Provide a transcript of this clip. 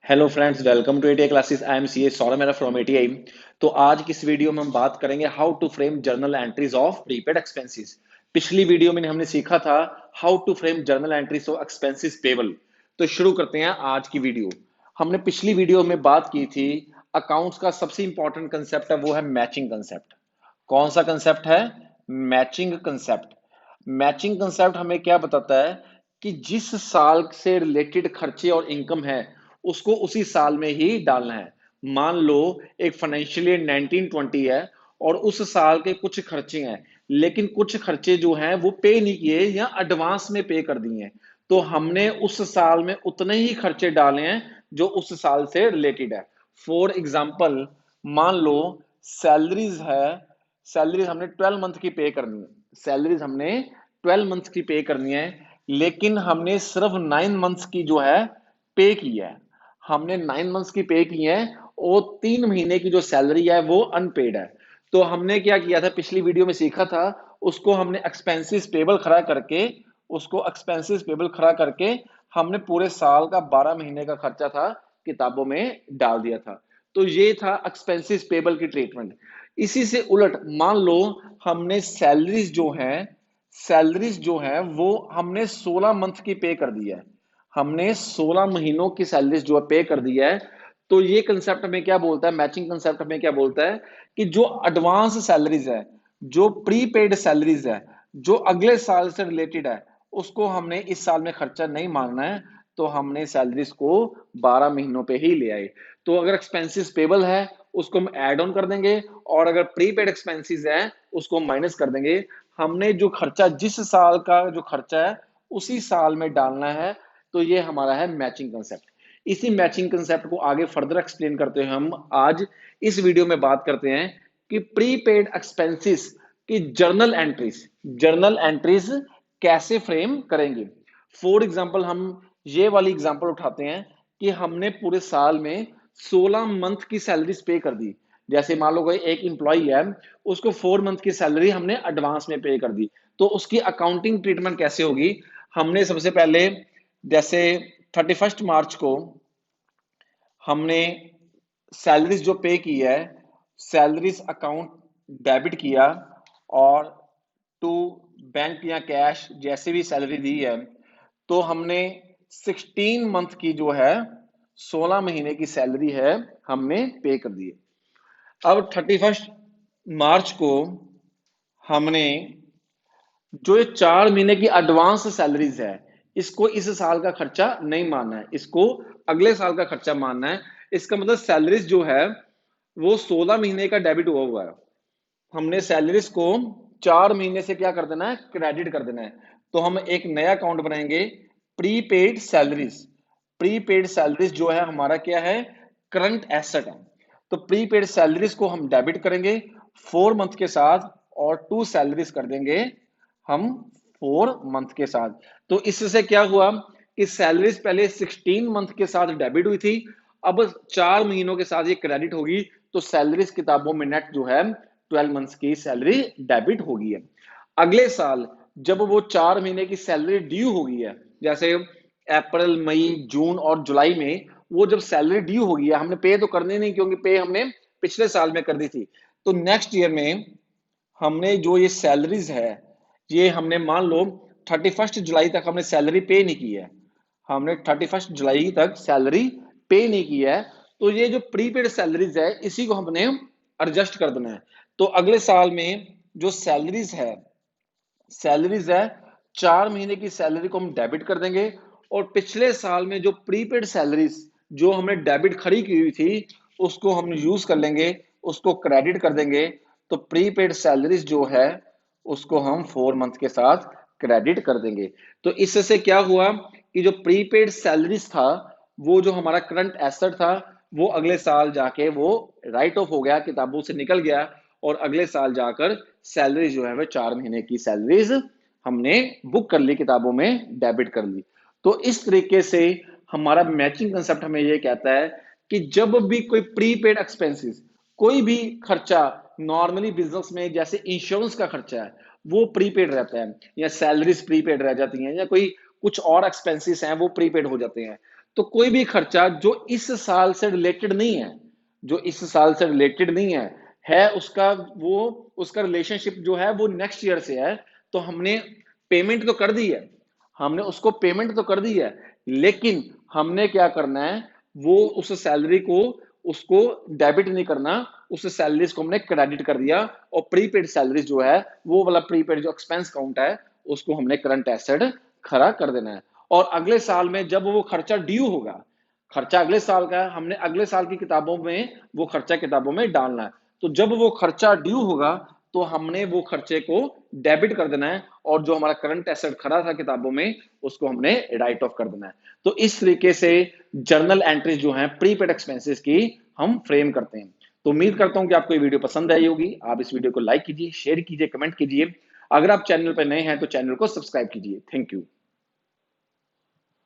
Hello friends, welcome to ATI classes. I am C Saurabh मेरा from ATI. तो आज की इस वीडियो में हम बात करेंगे how to frame journal entries of prepaid expenses. पिछली वीडियो में हमने सीखा था how to frame journal entries of expenses payable. तो शुरू करते हैं आज की वीडियो। हमने पिछली वीडियो में बात की थी अकाउंट्स का सबसे इंपॉर्टेंट कंसेप्ट है वो है मैचिंग कंसेप्ट। कौन सा कंसेप्ट है? Matching concept. मैचिंग कंसेप्ट हमें क्या बताता है कि जिस साल से रिलेटेड खर्चे और इनकम है उसको उसी साल में ही डालना है। मान लो एक फाइनेंशियल ईयर 1920 है और उस साल के कुछ खर्चे हैं, लेकिन कुछ खर्चे जो हैं वो पे नहीं किए या एडवांस में पे कर दिए हैं। तो हमने उस साल में उतने ही खर्चे डाले हैं जो उस साल से रिलेटेड है। फॉर एग्जाम्पल, मान लो सैलरीज है, सैलरीज हमने 12 मंथ की पे करनी है, सैलरीज हमने 12 मंथ की पे करनी है, लेकिन हमने सिर्फ 9 मंथ्स की जो है पे की है। हमने 9 मंथ्स की पे की है और 3 महीने की जो सैलरी है वो अनपेड है। तो हमने क्या किया था, पिछली वीडियो में सीखा था, उसको हमने एक्सपेंसेस पेबल खड़ा करके, उसको एक्सपेंसेस पेबल खड़ा करके हमने पूरे साल का 12 महीने का खर्चा था किताबों में डाल दिया था। तो ये था एक्सपेंसेस पेबल की ट्रीटमेंट। इसी से उलट मान लो हमने सैलरीज जो है वो हमने 16 मंथ की पे कर दी है, हमने 16 महीनों की सैलरीज जो है पे कर दी है। तो ये कंसेप्ट हमें क्या बोलता है, मैचिंग कंसेप्ट हमें क्या बोलता है कि जो एडवांस सैलरीज है, जो प्रीपेड सैलरीज है, जो अगले साल से रिलेटेड है, उसको हमने इस साल में खर्चा नहीं मानना है। तो हमने सैलरीज को 12 महीनों पे ही ले आए। तो अगर एक्सपेंसेस पेबल है उसको हम ऐड ऑन कर देंगे, और अगर प्रीपेड एक्सपेंसेस है उसको माइनस कर देंगे। हमने जो खर्चा, जिस साल का जो खर्चा है उसी साल में डालना है। तो ये हमारा है मैचिंग कंसेप्ट। इसी मैचिंग कंसेप्ट को आगे फर्दर एक्सप्लेन करते हुए हम आज इस वीडियो में बात करते हैं कि प्रीपेड एक्सपेंसेस की जर्नल एंट्रीज कैसे फ्रेम करेंगे। फॉर एग्जांपल, हम ये वाली एग्जांपल उठाते हैं कि हमने पूरे साल में 16 मंथ की सैलरीज पे कर दी। जैसे मान लो कोई एक इंप्लॉई है, उसको 4 मंथ की सैलरी हमने एडवांस में पे कर दी। तो उसकी अकाउंटिंग ट्रीटमेंट कैसे होगी? हमने सबसे पहले, जैसे 31 मार्च को हमने सैलरीज जो पे की है, सैलरीज अकाउंट डेबिट किया, और टू बैंक या कैश जैसे भी सैलरी दी है, तो हमने 16 मंथ की जो है 16 महीने की सैलरी है हमने पे कर दी है। अब 31 मार्च को हमने जो ये 4 महीने की एडवांस सैलरीज है, इसको इस साल का खर्चा नहीं मानना है, इसको अगले साल का खर्चा मानना है। इसका मतलब सैलरीज जो है वो 16 महीने का डेबिट हुआ हुआ है। हमने सैलरीज को 4 महीने से क्या कर देना है, क्रेडिट कर देना है। तो हम एक नया अकाउंट बनाएंगे, प्रीपेड सैलरीज। प्रीपेड सैलरीज जो है हमारा क्या है, करंट एसेट है। तो प्रीपेड सैलरीज को हम डेबिट करेंगे 4 मंथ के साथ, और टू सैलरीज कर देंगे हम 4 मंथ के साथ। तो इससे क्या हुआ कि सैलरीज पहले 16 मंथ के साथ डेबिट हुई थी, अब 4 महीनों के साथ ये क्रेडिट होगी। तो सैलरीज किताबों में नेट जो है 12 मंथ्स की सैलरी डेबिट होगी है। अगले साल जब वो 4 महीने की सैलरी ड्यू होगी है, जैसे अप्रैल मई जून और जुलाई में, वो जब सैलरी ड्यू होगी है, हमने पे तो करनी नहीं क्योंकि पे हमने पिछले साल में कर दी थी। तो नेक्स्ट ईयर में हमने जो ये सैलरीज है, ये हमने मान लो 31 जुलाई तक हमने सैलरी पे नहीं की है, हमने 31 जुलाई तक सैलरी पे नहीं की है। तो ये जो प्रीपेड सैलरीज है इसी को हमने एडजस्ट कर देना है। तो अगले साल में जो सैलरीज है 4 महीने की सैलरी को हम डेबिट कर देंगे, और पिछले साल में जो प्रीपेड सैलरीज जो हमने डेबिट खड़ी की हुई थी उसको हम यूज कर लेंगे, उसको क्रेडिट कर देंगे। तो प्रीपेड सैलरीज जो है उसको हम 4 मंथ के साथ क्रेडिट कर देंगे। तो इससे क्या हुआ कि जो प्रीपेड सैलरीज था, वो जो हमारा करंट एसेट था, वो अगले साल जाके वो राइट ऑफ हो गया, किताबों से निकल गया, और अगले साल जाकर सैलरी जो है वह 4 महीने की सैलरीज हमने बुक कर ली, किताबों में डेबिट कर ली। तो इस तरीके से हमारा मैचिंग कंसेप्ट हमें यह कहता है कि जब भी कोई प्रीपेड एक्सपेंसेस, कोई भी खर्चा नॉर्मली बिजनेस में जैसे इंश्योरेंस का खर्चा है वो प्रीपेड रहता है, या सैलरीज प्रीपेड रह जाती हैं, या कोई कुछ और एक्सपेंसेस हैं वो प्रीपेड हो जाते हैं। तो कोई भी खर्चा जो इस साल से रिलेटेड नहीं है, जो इस साल से रिलेटेड नहीं है उसका वो उसका रिलेशनशिप जो है वो नेक्स्ट ईयर से है, तो हमने पेमेंट तो कर दी है, हमने उसको पेमेंट तो कर दी है, लेकिन हमने क्या करना है, वो उस सैलरी को उसको डेबिट नहीं करना, उस सैलरीज को हमने क्रेडिट कर दिया, और प्रीपेड सैलरीज जो है वो वाला प्रीपेड जो एक्सपेंस काउंट है उसको हमने करंट एसेट खड़ा कर देना है। और अगले साल में जब वो खर्चा ड्यू होगा, खर्चा अगले साल का है, हमने अगले साल की किताबों में वो खर्चा किताबों में डालना है, तो जब वो खर्चा ड्यू होगा तो हमने वो खर्चे को डेबिट कर देना है, और जो हमारा करंट एसेट खड़ा था किताबों में उसको हमने राइट ऑफ कर देना है। तो इस तरीके से जर्नल एंट्रीज जो हैं प्रीपेड एक्सपेंसेस की हम फ्रेम करते हैं। तो उम्मीद करता हूं कि आपको ये वीडियो पसंद आई होगी। आप इस वीडियो को लाइक कीजिए, शेयर कीजिए, कमेंट कीजिए। अगर आप चैनल पर नए हैं तो चैनल को सब्सक्राइब कीजिए। Thank you.